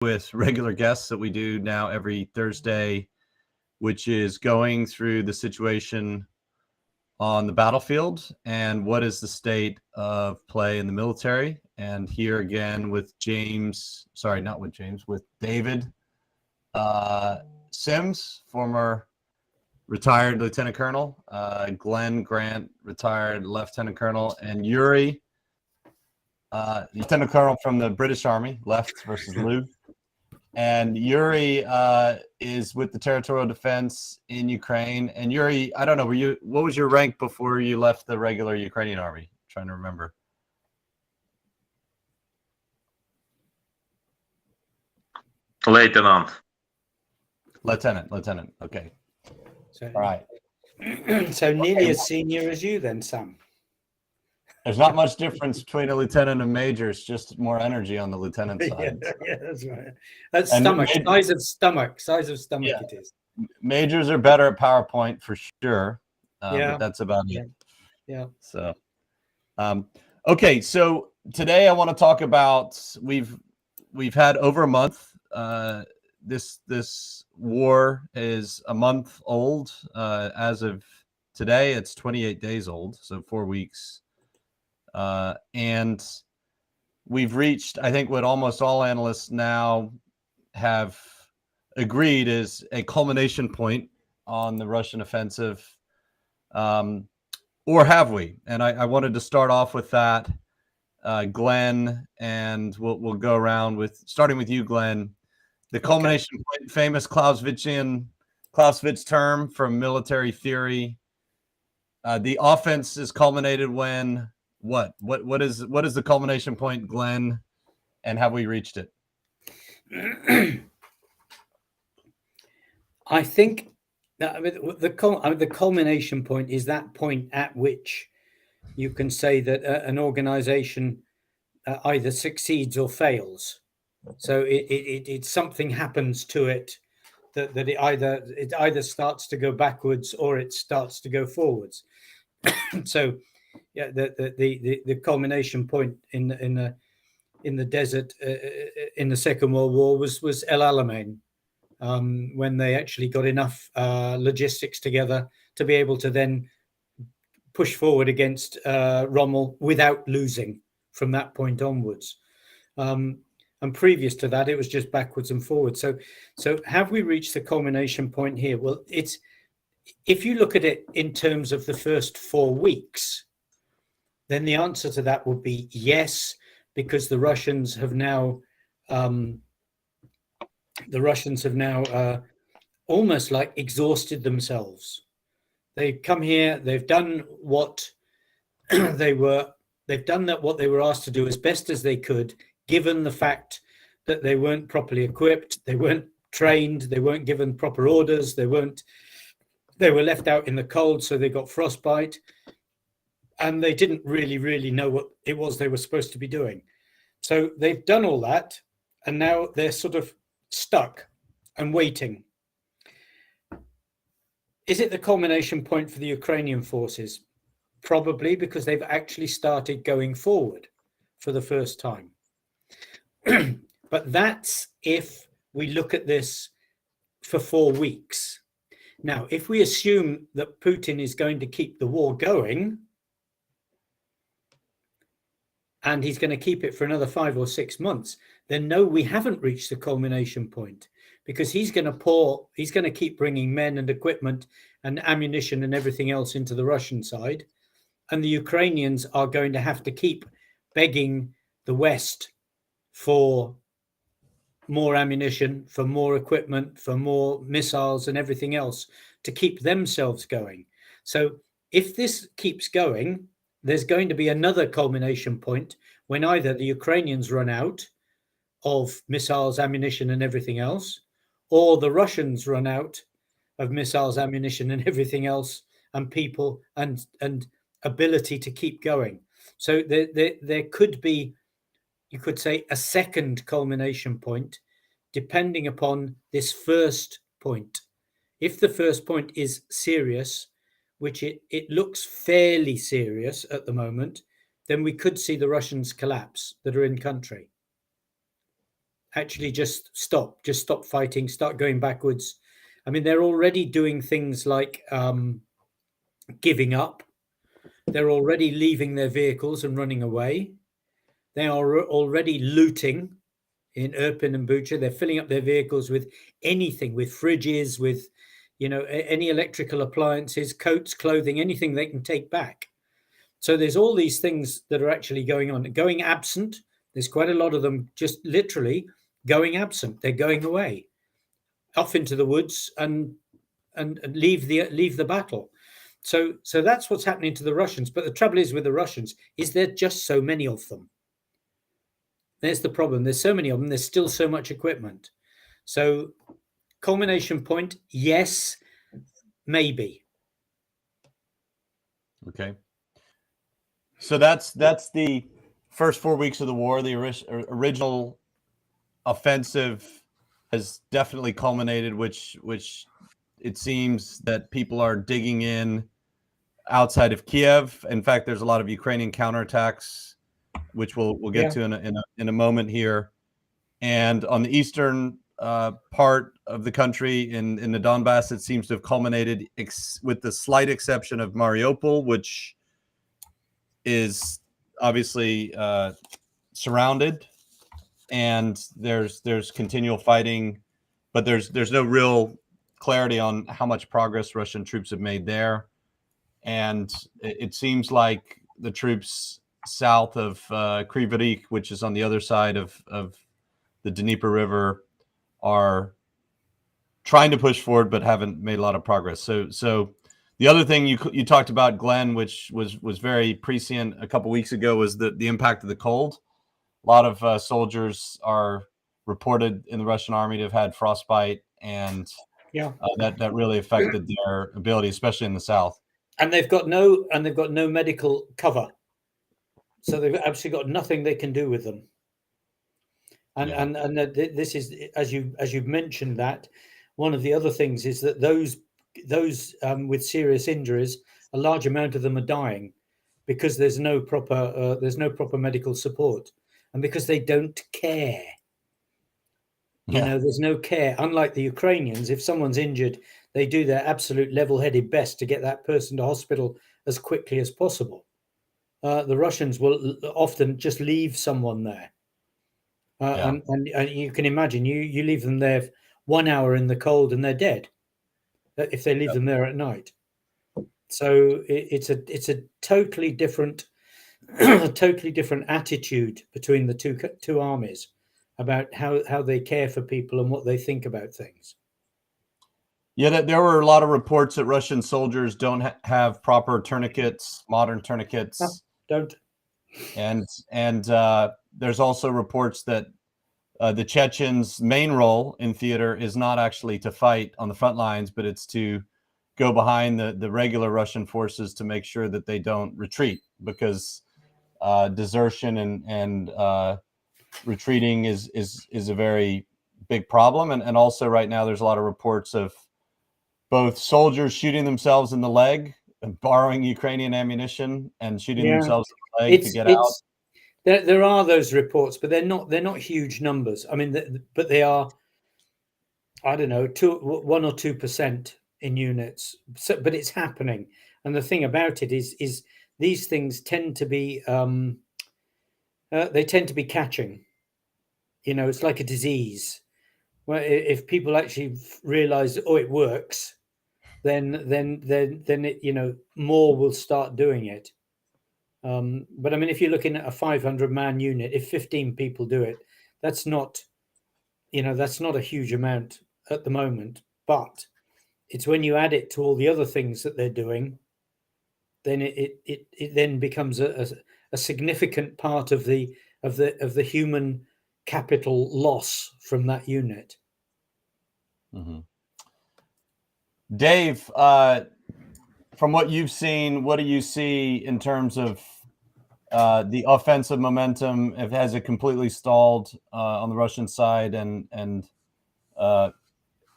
with regular guests that we do now every Thursday, which is going through the situation on the battlefield and what is the state of play in the military. And here again with with David Sims, former retired lieutenant colonel, Glenn Grant, retired lieutenant colonel, and Yuri, lieutenant colonel from the British Army, left versus Lou. And Yuri is with the territorial defense in Ukraine. And Yuri, I don't know, what was your rank before you left the regular Ukrainian army? I'm trying to remember. Lieutenant. Okay. So, all right. So nearly as senior as you then, Sam. There's not much difference between a lieutenant and major. It's just more energy on the lieutenant side. Yeah, that's right. That's stomach, size of stomach Yeah. it is. Majors are better at PowerPoint for sure. Yeah. But that's about it. Yeah. So, okay. So today I want to talk about, we've had over a month. This war is a month old. As of today, it's 28 days old. So 4 weeks. And we've reached, I think, what almost all analysts now have agreed is a culmination point on the Russian offensive. Or have we? And I wanted to start off with that, Glenn, and we'll go around with, starting with you, Glenn, the culmination point, famous Clausewitz term from military theory. The offense is culminated when what is the culmination point, Glenn, and have we reached it? I think that the culmination point is that point at which you can say that an organization either succeeds or fails. So it something happens to it that it either starts to go backwards or it starts to go forwards. So yeah, the culmination point in the desert in the Second World War was El Alamein, when they actually got enough logistics together to be able to then push forward against Rommel without losing from that point onwards. And previous to that, it was just backwards and forwards. So have we reached the culmination point here? Well, if you look at it in terms of the first 4 weeks, then the answer to that would be yes, because the Russians have now almost like exhausted themselves. They've come here, they've done what they were asked to do as best as they could, given the fact that they weren't properly equipped, they weren't trained, they weren't given proper orders, they were left out in the cold, so they got frostbite, and they didn't really know what it was they were supposed to be doing. So they've done all that, and now they're sort of stuck and waiting. Is it the culmination point for the Ukrainian forces? Probably, because they've actually started going forward for the first time. But that's if we look at this for 4 weeks. Now, if we assume that Putin is going to keep the war going, and he's going to keep it for another 5 or 6 months, then no, we haven't reached the culmination point, because he's going to keep bringing men and equipment and ammunition and everything else into the Russian side. And the Ukrainians are going to have to keep begging the West for more ammunition, for more equipment, for more missiles and everything else to keep themselves going. So if this keeps going, there's going to be another culmination point when either the Ukrainians run out of missiles, ammunition and everything else, or the Russians run out of missiles, ammunition and everything else, and people and ability to keep going. So there could be, you could say, a second culmination point, depending upon this first point. If the first point is serious, which it looks fairly serious at the moment, then we could see the Russians collapse that are in country. actually just stop fighting, start going backwards. I mean, they're already doing things like giving up. They're already leaving their vehicles and running away. They are already looting in Irpin and Bucha. They're filling up their vehicles with anything, with fridges, with, any electrical appliances, coats, clothing, anything they can take back. So there's all these things that are actually going on, going absent. There's quite a lot of them just literally going absent. They're going away, off into the woods and leave the battle. So that's what's happening to the Russians. But the trouble is with the Russians is there are just so many of them. There's the problem. There's so many of them. There's still so much equipment. So culmination point, yes, maybe. Okay. So that's the first 4 weeks of the war. The original offensive has definitely culminated, which it seems that people are digging in outside of Kiev. In fact, there's a lot of Ukrainian counterattacks, which we'll get to in a moment here. And on the eastern part of the country in the Donbass, it seems to have culminated with the slight exception of Mariupol, which is obviously surrounded, and there's continual fighting, but there's no real clarity on how much progress Russian troops have made there. And it seems like the troops south of Kryvyi Rih, which is on the other side of the Dnieper River, are trying to push forward but haven't made a lot of progress. So the other thing you talked about, Glenn, which was very prescient a couple weeks ago, was the impact of the cold. A lot of soldiers are reported in the Russian army to have had frostbite, and that really affected their ability, especially in the south. And they've got no medical cover, so they've absolutely got nothing they can do with them. And this is, as you've mentioned, that one of the other things is that those with serious injuries, a large amount of them are dying because there's no proper medical support, and because they don't care. There's no care. Unlike the Ukrainians, if someone's injured, they do their absolute level-headed best to get that person to hospital as quickly as possible. The Russians will often just leave someone there. And you can imagine, you leave them there 1 hour in the cold and they're dead if they leave them there at night. So it's a totally different attitude between the two armies about how they care for people and what they think about things. Yeah, there were a lot of reports that Russian soldiers don't have proper tourniquets, modern tourniquets. No, don't. And there's also reports that the Chechens' main role in theater is not actually to fight on the front lines, but it's to go behind the regular Russian forces to make sure that they don't retreat, because desertion and retreating is a very big problem. And also right now there's a lot of reports of both soldiers shooting themselves in the leg, borrowing Ukrainian ammunition and shooting themselves in the leg to get out. There are those reports, but they're not huge numbers. I mean, but they are, I don't know, 1 or 2% in units. So, but it's happening. And the thing about it is these things tend to be they tend to be catching. It's like a disease. Well, if people actually realize, it works, then it, more will start doing it. But I mean, if you're looking at a 500-man unit, if 15 people do it, that's not a huge amount at the moment. But it's when you add it to all the other things that they're doing, then it then becomes a significant part of the human capital loss from that unit. Mm-hmm. Dave, from what you've seen, what do you see in terms of the offensive momentum? Has it completely stalled on the Russian side? And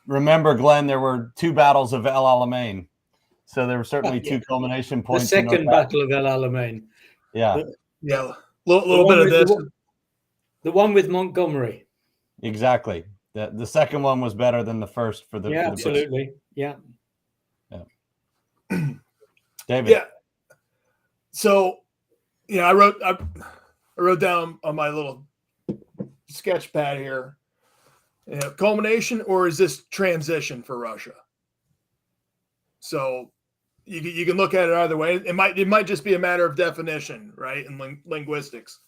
remember, Glenn, there were 2 battles of El Alamein, so there were certainly 2 culmination points. The second battle of El Alamein. Yeah. A little bit of this. The one with Montgomery. Exactly. The second one was better than the first for the Yeah, for the absolutely. Yeah. David. Yeah. So, I wrote down on my little sketch pad here, culmination, or is this transition for Russia? So you can look at it either way. It might just be a matter of definition, right? And linguistics.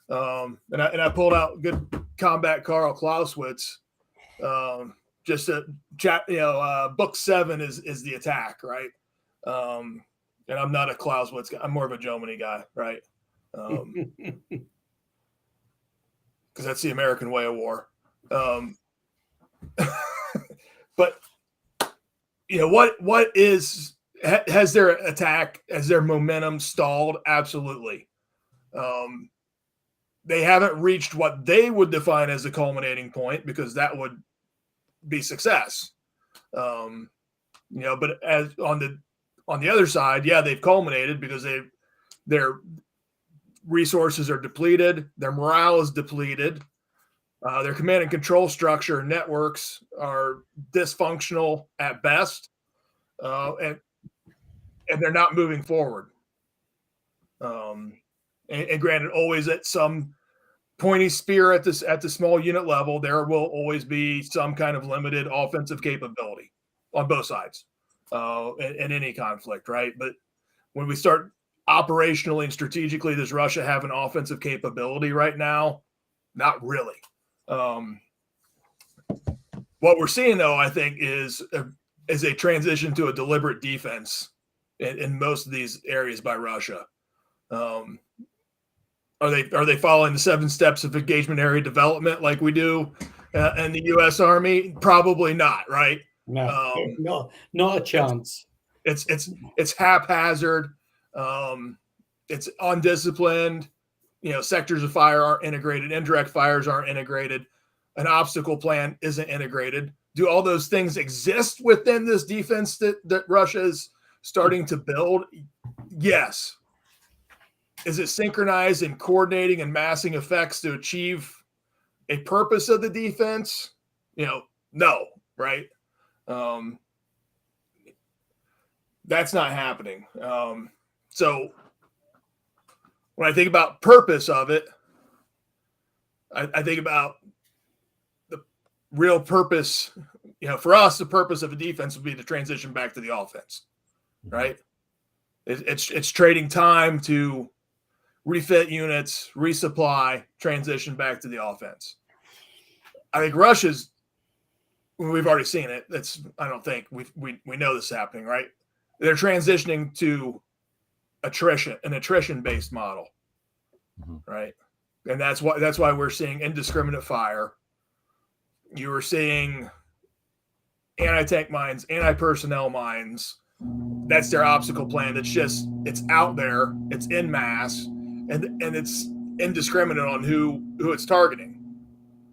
And I pulled out good combat Karl Clausewitz. Just a chat, book 7 is the attack, right? And I'm not a Clausewitz guy. I'm more of a Jomini guy, right? Because that's the American way of war. But what has their attack, has their momentum stalled? Absolutely. They haven't reached what they would define as a culminating point, because that would be success. But as on the other side, yeah, they've culminated because their resources are depleted, their morale is depleted, their command and control structure and networks are dysfunctional at best, and they're not moving forward. And granted, always at some pointy spear at the small unit level, there will always be some kind of limited offensive capability on both sides in any conflict, right? But when we start operationally and strategically, does Russia have an offensive capability right now? Not really. What we're seeing, though, I think, is a transition to a deliberate defense in most of these areas by Russia. Are they following the 7 steps of engagement area development like we do in the U.S. Army? Probably not, right? No, not a chance. It's haphazard. It's undisciplined. Sectors of fire aren't integrated. Indirect fires aren't integrated. An obstacle plan isn't integrated. Do all those things exist within this defense that Russia is starting to build? Yes. Is it synchronized and coordinating and massing effects to achieve a purpose of the defense? No, right? That's not happening. So when I think about purpose of it, I think about the real purpose. For us, the purpose of a defense would be to transition back to the offense, right? It's trading time to refit units, resupply, transition back to the offense. I think Russia's, we've already seen it. I don't think we know this is happening, right? They're transitioning to an attrition-based model, right? And that's why we're seeing indiscriminate fire. You were seeing anti-tank mines, anti-personnel mines. That's their obstacle plan. It's out there. It's en masse, and it's indiscriminate on who it's targeting.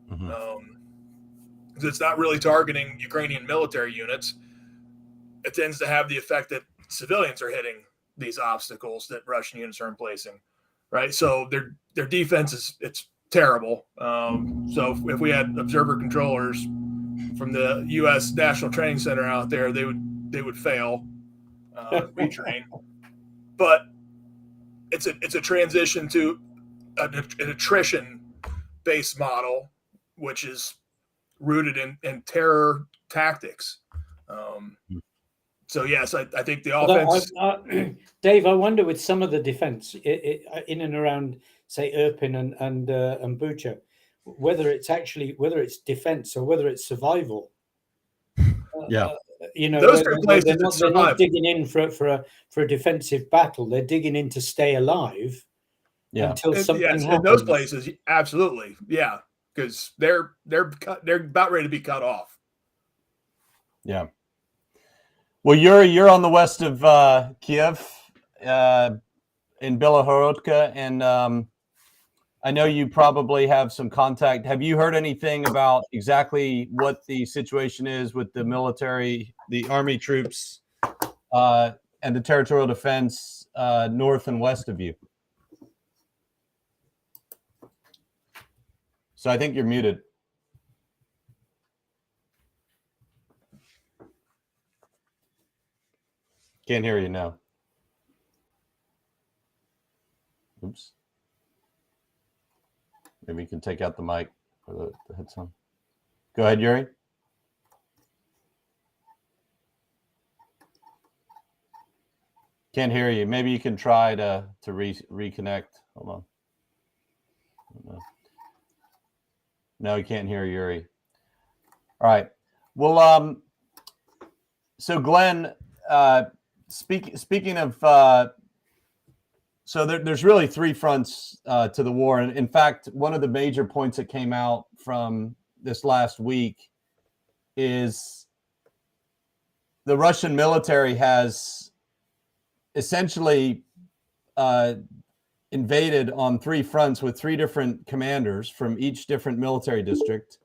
Because it's not really targeting Ukrainian military units. It tends to have the effect that civilians are hitting these obstacles that Russian units are emplacing, right? So their defense it's terrible. So if we had observer controllers from the U.S. National Training Center out there, they would fail, retrain. But it's a transition to an attrition-based model, which is rooted in terror tactics. So yes, I think the offense. Dave, I wonder with some of the defense in and around, say, Irpin and Bucha, whether it's defense or whether it's survival. Yeah, those are places they're not digging in for a defensive battle. They're digging in to stay alive. Yeah. Until something happens. In those places, absolutely, yeah, because they're about ready to be cut off. Yeah. Well, you're on the west of Kyiv, in Bilohorодka, and I know you probably have some contact. Have you heard anything about exactly what the situation is with the military, the army troops, and the territorial defense north and west of you? So I think you're muted. Can't hear you now. Oops. Maybe you can take out the mic or the headset. Go ahead, Yuri. Can't hear you. Maybe you can try to reconnect. Hold on. No, you can't hear Yuri. All right. Well, so Glenn, speaking of, so there's really three fronts to the war. And in fact, one of the major points that came out from this last week is the Russian military has essentially invaded on three fronts with three different commanders from each different military district.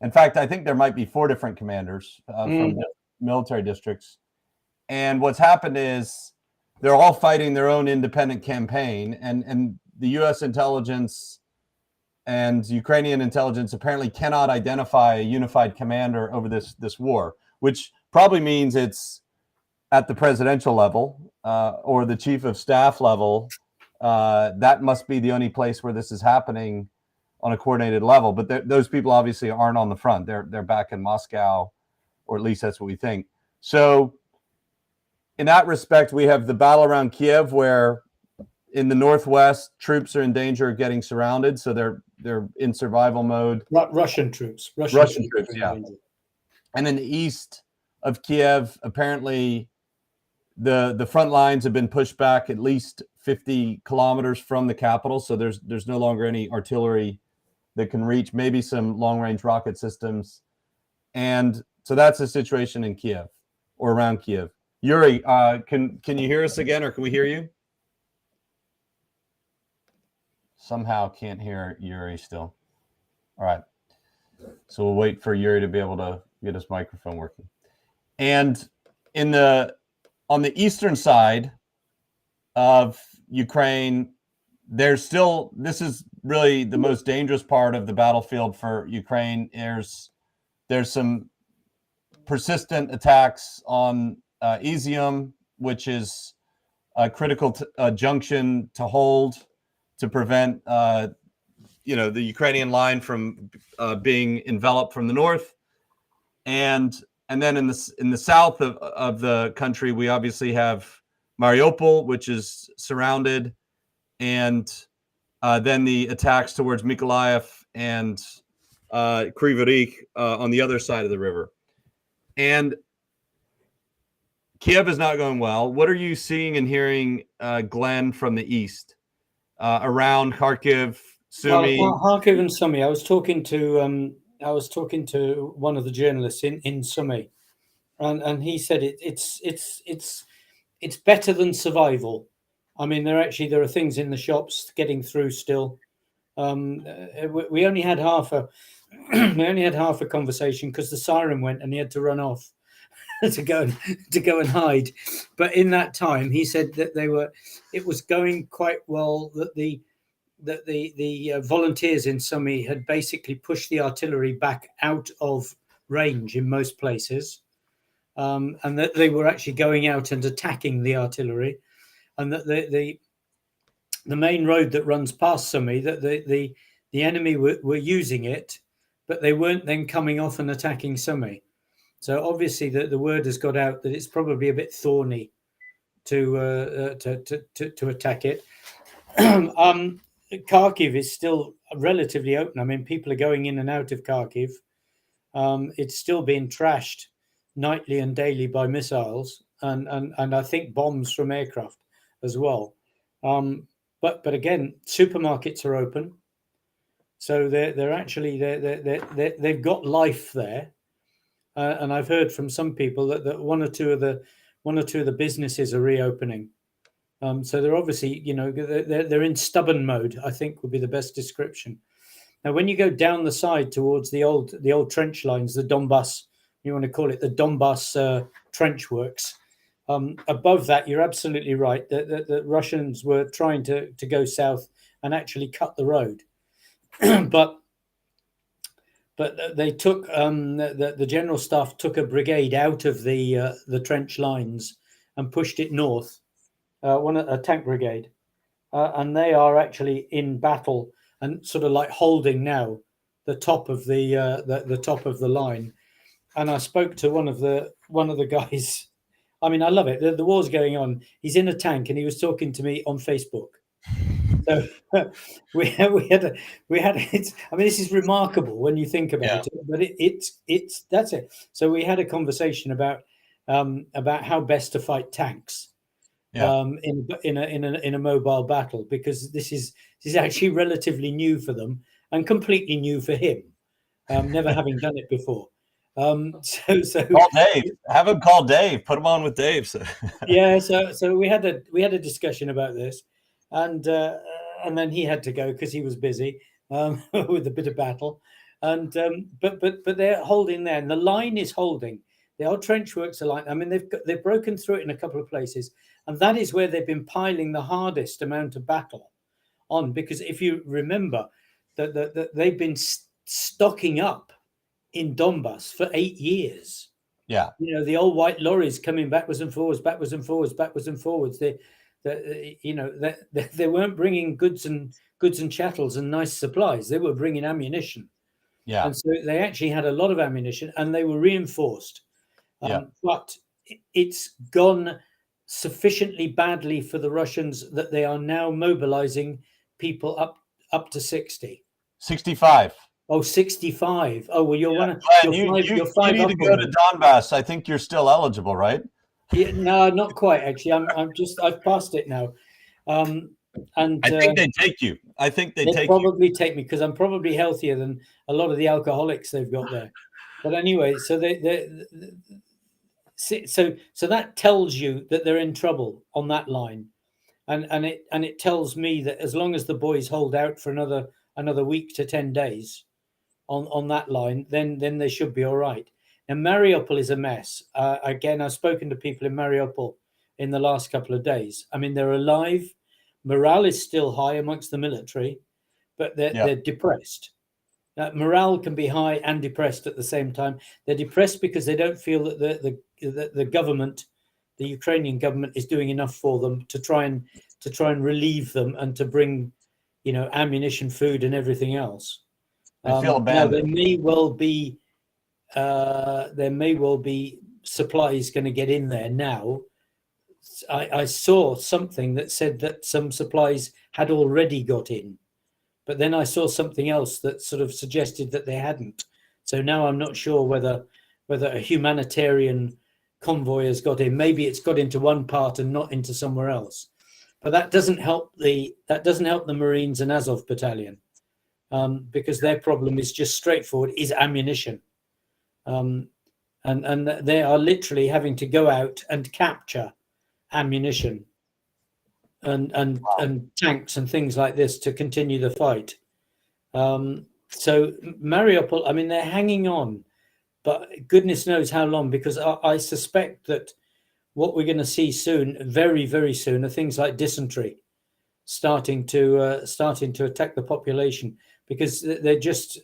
In fact, I think there might be four different commanders from military districts. And what's happened is they're all fighting their own independent campaign, and the U.S. intelligence and Ukrainian intelligence apparently cannot identify a unified commander over this war, which probably means it's at the presidential level or the chief of staff level. That must be the only place where this is happening on a coordinated level. But those people obviously aren't on the front. They're back in Moscow, or at least that's what we think. So in that respect, we have the battle around Kyiv, where in the northwest, troops are in danger of getting surrounded. So they're in survival mode. Russian troops. Russian troops, yeah. And in the east of Kyiv, apparently the front lines have been pushed back at least 50 kilometers from the capital. So there's no longer any artillery that can reach, maybe some long-range rocket systems. And so that's the situation in Kyiv or around Kyiv. Yuri, can you hear us again, or can we hear you? Somehow can't hear Yuri still. All right. So we'll wait for Yuri to be able to get his microphone working. And on the eastern side of Ukraine, this is really the most dangerous part of the battlefield for Ukraine. There's some persistent attacks on Izium, which is a critical junction to hold to prevent the Ukrainian line from being enveloped from the north. And then in the south of the country, we obviously have Mariupol, which is surrounded, and then the attacks towards Mykolaiv and Kryvyi Rih on the other side of the river. And Kyiv is not going well. What are you seeing and hearing, Glenn, from the east around Kharkiv, Sumy? Well, Kharkiv and Sumy. I was talking to one of the journalists in Sumy, and he said it's better than survival. I mean, there are things in the shops getting through still. We only had half a conversation because the siren went and he had to run off to go and hide. But in that time, he said that it was going quite well. That the volunteers in Sumy had basically pushed the artillery back out of range in most places, and that they were actually going out and attacking the artillery, and that the main road that runs past Sumy, that the enemy were using it, but they weren't then coming off and attacking Sumy. So obviously the word has got out that it's probably a bit thorny to attack it. Kharkiv is still relatively open. I mean, people are going in and out of Kharkiv. It's still being trashed nightly and daily by missiles and I think bombs from aircraft as well. But again, supermarkets are open, so they've got life there. And I've heard from some people that one or two of the businesses are reopening. So they're obviously, they're in stubborn mode, I think would be the best description. Now, when you go down the side towards the old trench lines, the Donbass, you want to call it the Donbass trench works. Above that, you're absolutely right. The Russians were trying to go south and actually cut the road, but they took the general staff took a brigade out of the trench lines and pushed it north. A tank brigade, and they are actually in battle and sort of like holding now the top of the top of the line. And I spoke to one of the guys. I mean, I love it. The war's going on. He's in a tank, and he was talking to me on Facebook. So we had it. I mean, this is remarkable when you think about it. But it's that's it. So we had a conversation about how best to fight tanks in a mobile battle, because this is actually relatively new for them and completely new for him, never having done it before. So call Dave. Have him call Dave. Put him on with Dave. So. Yeah. So we had a discussion about this, and then he had to go because he was busy with a bit of battle, and but they're holding there, and the line is holding. The old trench works are like, I mean, they've broken through it in a couple of places, and that is where they've been piling the hardest amount of battle on, because if you remember that they've been stocking up in Donbass for 8 years. Yeah. You know, the old white lorries coming backwards and forwards. They weren't bringing goods and chattels and nice supplies. They were bringing ammunition. Yeah. And so they actually had a lot of ammunition, and they were reinforced. But it's gone sufficiently badly for the Russians that they are now mobilizing people up to 60. 65. Oh, 65. Oh, well, you're one of Glenn, you're five, you you're five need up to go on to me. Donbass. I think you're still eligible, right? Yeah, no, not quite actually. I've passed it now. And I think they take you. I think they take probably take me because I'm probably healthier than a lot of the alcoholics they've got there. But anyway, so so that tells you that they're in trouble on that line, and it tells me that as long as the boys hold out for another week to 10 days on that line, then they should be all right. Now Mariupol is a mess. Again, I've spoken to people in Mariupol in the last couple of days. I mean, they're alive. Morale is still high amongst the military, but they're depressed. Morale can be high and depressed at the same time. They're depressed because they don't feel that the government, the Ukrainian government, is doing enough for them to try and relieve them and to bring, ammunition, food, and everything else. They feel abandoned. Now, there may well be supplies going to get in there now. I saw something that said that some supplies had already got in, but then I saw something else that sort of suggested that they hadn't. So now I'm not sure whether a humanitarian convoy has got in. Maybe it's got into one part and not into somewhere else. But that doesn't help the Marines and Azov battalion, because their problem is just straightforward: is ammunition, and they are literally having to go out and capture ammunition and tanks and things like this to continue the fight. So Mariupol, I mean, they're hanging on, but goodness knows how long, because I suspect that what we're going to see soon, very, very soon, are things like dysentery starting to attack the population, because they're just,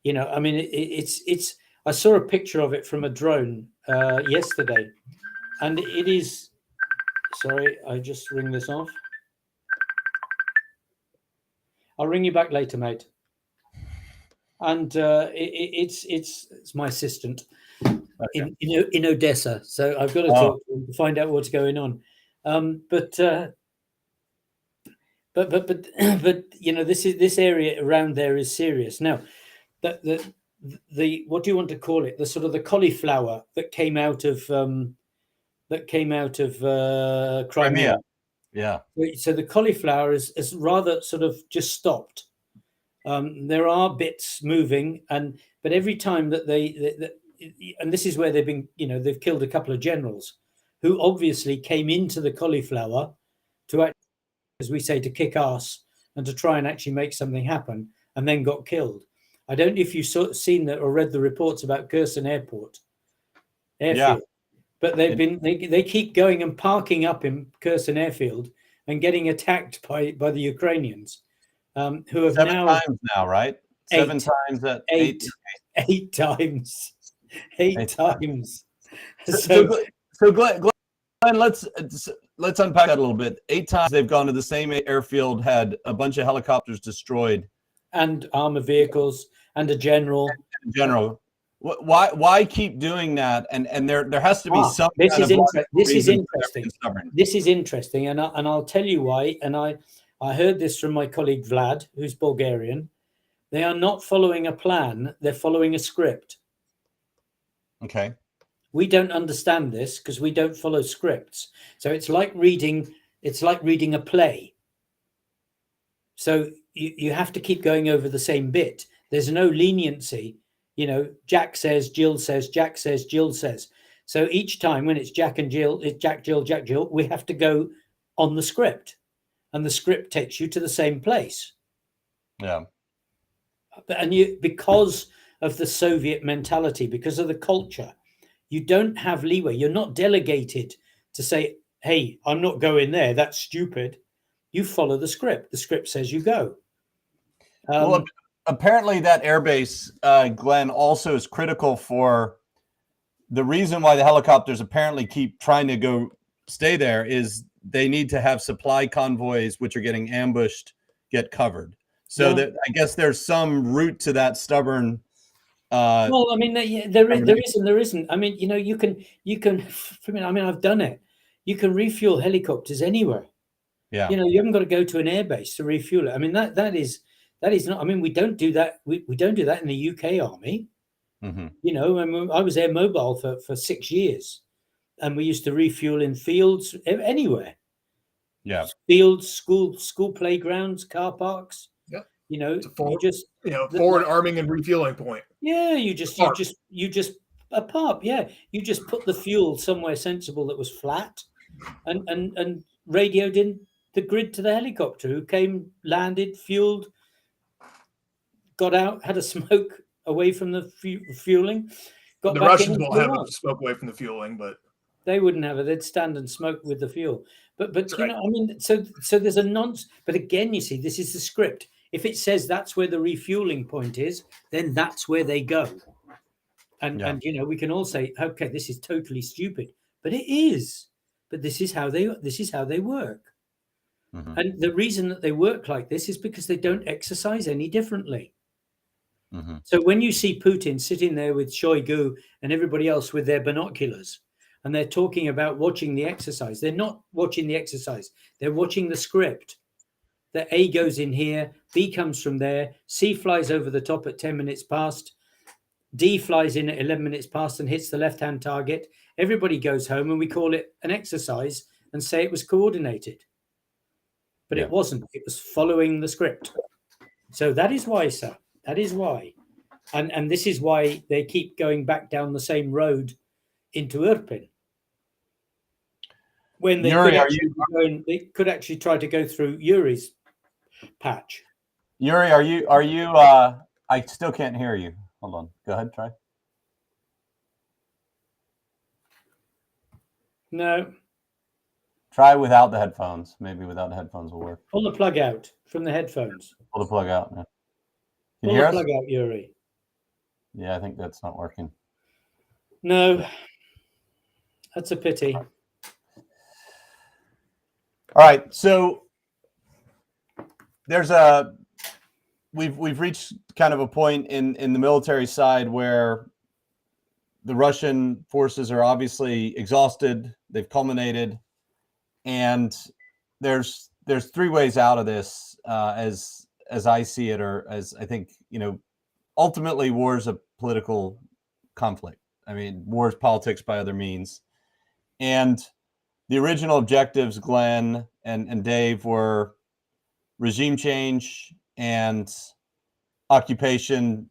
I mean, it's. I saw a picture of it from a drone yesterday, and it is. Sorry, I just ring this off. I'll ring you back later, mate. And it's my assistant in Odessa, so I've got to talk to him to find out what's going on. But this area around there is serious. Now, the what do you want to call it? The sort of the cauliflower that came out of Crimea. Yeah. So the cauliflower is rather sort of just stopped. There are bits moving, but every time that and this is where they've been, they've killed a couple of generals who obviously came into the cauliflower to act, as we say, to kick ass and to try and actually make something happen, and then got killed. I don't know if you've seen that or read the reports about Kherson airfield. Yeah. But they keep going and parking up in Kherson airfield and getting attacked by the Ukrainians, who have 7 times now, right? 7 times at 8 times. 8 times. So Glenn, And let's unpack that a little bit. 8 times they've gone to the same airfield, had a bunch of helicopters destroyed, and armored vehicles, and a general. in general. Why keep doing that? And there has to be some. This kind is of this is reason for interesting. being stubborn. This is interesting, and I'll tell you why. And I heard this from my colleague Vlad, who's Bulgarian. They are not following a plan; they're following a script. Okay. We don't understand this because we don't follow scripts. So it's like reading a play. So you have to keep going over the same bit. There's no leniency. You know, Jack says, Jill says, Jack says, Jill says. So each time when it's Jack and Jill, it's Jack, Jill, Jack, Jill, we have to go on the script. And the script takes you to the same place. Yeah. And because of the Soviet mentality, because of the culture, you don't have leeway. You're not delegated to say, hey, I'm not going there. That's stupid. You follow the script. The script says you go. Well, apparently that airbase, Glenn, also is critical for the reason why the helicopters apparently keep trying to stay there is they need to have supply convoys, which are getting ambushed, get covered. So that I guess there's some root to that stubborn. Well, I mean, there is and there isn't. I mean, you know, you can. I mean, I've done it. You can refuel helicopters anywhere. Yeah. You know, you haven't got to go to an airbase to refuel it. I mean, that is not. I mean, we don't do that. We don't do that in the UK Army. Mm-hmm. You know, I was air mobile for 6 years, and we used to refuel in fields anywhere. Yeah. Fields, school playgrounds, car parks. Yep. You know, forward arming and refueling point. Yeah, you just a pub. Yeah, you just put the fuel somewhere sensible that was flat, and radioed in the grid to the helicopter, who came, landed, fueled, got out, had a smoke away from the fueling. The Russians will have a smoke away from the fueling, but they wouldn't have it. They'd stand and smoke with the fuel. But you know, I mean, so there's a nonce. But again, you see, this is the script. If it says that's where the refueling point is, then that's where they go. And you know, we can all say, okay, this is totally stupid, but it is. But this is how they work. Mm-hmm. And the reason that they work like this is because they don't exercise any differently. Mm-hmm. So when you see Putin sitting there with Shoigu and everybody else with their binoculars, and they're talking about watching the exercise, they're not watching the exercise. They're watching the script. That A goes in here, B comes from there, C flies over the top at 10 minutes past, D flies in at 11 minutes past and hits the left-hand target. Everybody goes home and we call it an exercise and say it was coordinated. But it wasn't. It was following the script. So that is why, sir. That is why. And this is why they keep going back down the same road into Irpin. When they they could actually try to go through Yuri's patch. Yuri, are you I still can't hear you. Hold on. Go ahead, try. No. Try without the headphones. Maybe without the headphones will work. Pull the plug out from the headphones. Pull the plug out. Yeah. Pull the plug out, Yuri. Yeah, I think that's not working. No. That's a pity. All right, so we've reached kind of a point in the military side where the Russian forces are obviously exhausted. They've culminated, and there's 3 ways out of this, as I see it, or as I think, you know, ultimately war is a political conflict. I mean, war is politics by other means, and the original objectives, Glenn and Dave, were regime change and occupation.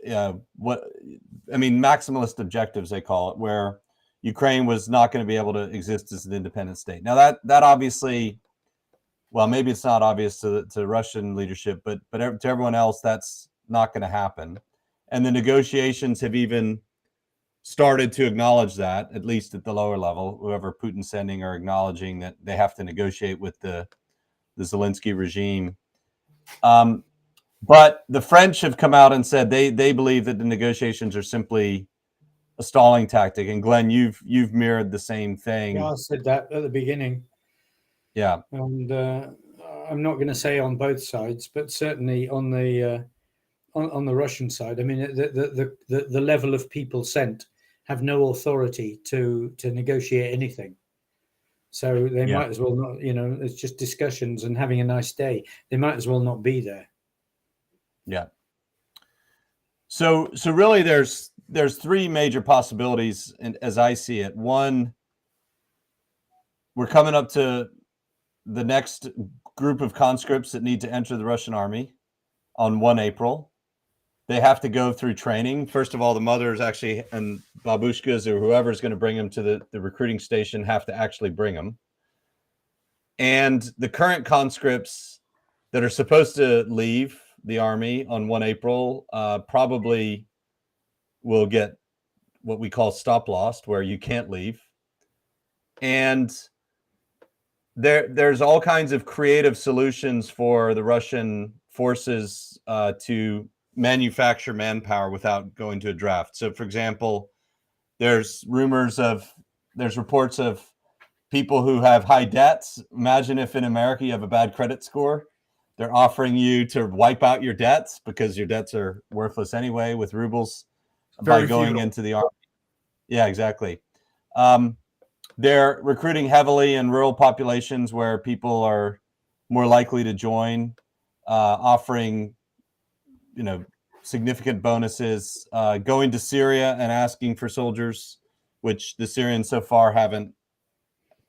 Maximalist objectives, they call it, where Ukraine was not going to be able to exist as an independent state. Now that obviously, well, maybe it's not obvious to Russian leadership, but to everyone else, that's not going to happen. And the negotiations have even started to acknowledge that, at least at the lower level. Whoever Putin's sending are acknowledging that they have to negotiate with the Zelensky regime. But the French have come out and said they believe that the negotiations are simply a stalling tactic. And Glenn, you've mirrored the same thing. Yeah, I said that at the beginning. Yeah. And I'm not going to say on both sides, but certainly on the Russian side. I mean, the level of people sent have no authority to negotiate anything. So they might as well not, it's just discussions and having a nice day. They might as well not be there. Yeah. So really there's three major possibilities, and as I see it. One, we're coming up to the next group of conscripts that need to enter the Russian army on 1 April. They have to go through training. First of all, the mothers actually, and babushkas or whoever's going to bring them to the recruiting station, have to actually bring them. And the current conscripts that are supposed to leave the army on 1 April probably will get what we call stop lost, where you can't leave. And there's all kinds of creative solutions for the Russian forces to manufacture manpower without going to a draft. So, for example, there's reports of people who have high debts. Imagine if in America you have a bad credit score. They're offering you to wipe out your debts because your debts are worthless anyway with rubles by going into the army. Yeah, exactly. They're recruiting heavily in rural populations where people are more likely to join, offering, significant bonuses, going to Syria and asking for soldiers, which the Syrians so far haven't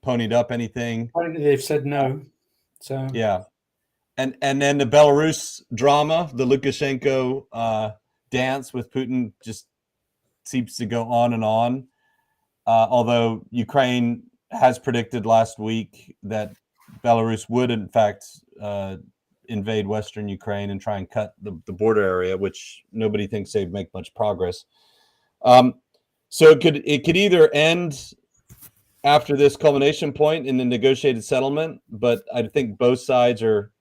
ponied up anything. I think they've said no. So yeah. And then the Belarus drama, the Lukashenko dance with Putin just seems to go on and on. Although Ukraine has predicted last week that Belarus would, in fact, invade Western Ukraine and try and cut the border area, which nobody thinks they'd make much progress. So it could either end after this culmination point in the negotiated settlement, but I think both sides are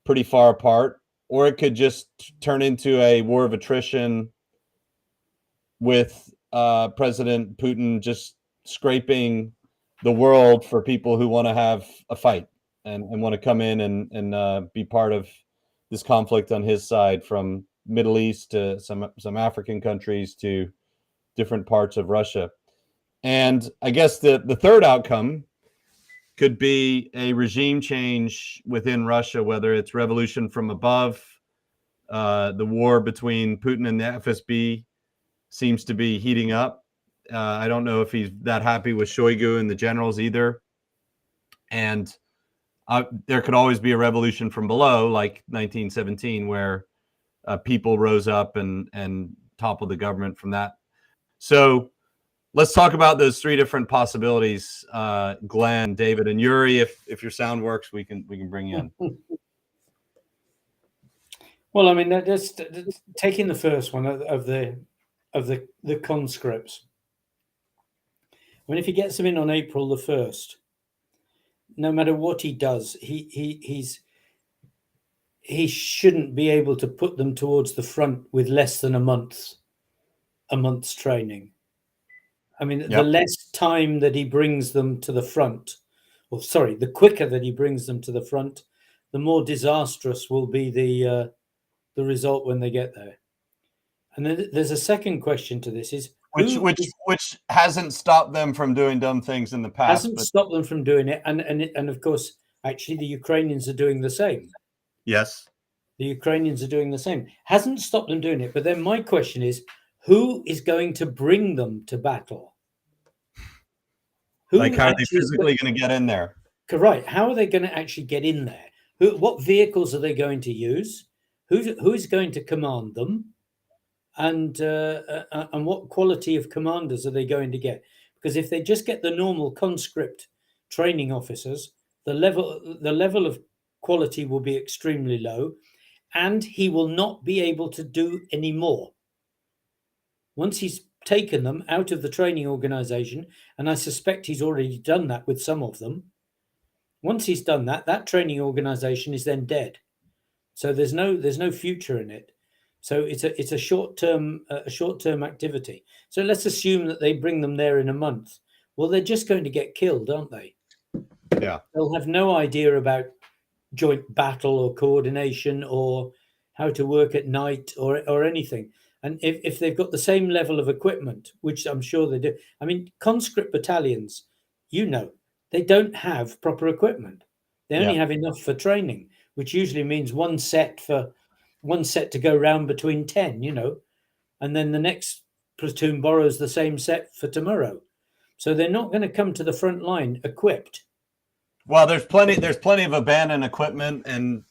pretty far apart, or it could just turn into a war of attrition with President Putin just scraping the world for people who want to have a fight and want to come in and be part of this conflict on his side, from Middle East to some African countries to different parts of Russia. And I guess the third outcome could be a regime change within Russia, whether it's revolution from above. The war between Putin and the FSB seems to be heating up. I don't know if he's that happy with Shoigu and the generals either. And there could always be a revolution from below, like 1917, where people rose up and toppled the government from that. So let's talk about those three different possibilities, Glenn, David, and Yuri. If your sound works, we can bring you in. Well, I mean, that's taking the first one of the conscripts. I mean, if he gets them in on April the 1st, no matter what he does, he shouldn't be able to put them towards the front with less than a month's training. I mean, the less time that he brings them to the front, the quicker that he brings them to the front, the more disastrous will be the result when they get there. And then there's a second question to this: is which hasn't stopped them from doing dumb things in the past. Hasn't stopped them from doing it, and of course, actually, the Ukrainians are doing the same. Yes, the Ukrainians are doing the same. Hasn't stopped them doing it. But then my question is, who is going to bring them to battle? How are they physically going to get in there? Right. How are they going to actually get in there? What vehicles are they going to use? Who is going to command them? And what quality of commanders are they going to get? Because if they just get the normal conscript training officers, the level of quality will be extremely low, and he will not be able to do any more. Once he's taken them out of the training organization, and I suspect he's already done that with some of them, once he's done that, that training organization is then dead. So there's no future in it. So it's a short-term activity. So let's assume that they bring them there in a month. Well, they're just going to get killed, aren't they? Yeah. They'll have no idea about joint battle or coordination or how to work at night or anything. And if they've got the same level of equipment, which I'm sure they do. I mean, conscript battalions, they don't have proper equipment. They only have enough for training, which usually means one set to go round between 10, and then the next platoon borrows the same set for tomorrow. So they're not going to come to the front line equipped. Well, there's plenty of abandoned equipment, and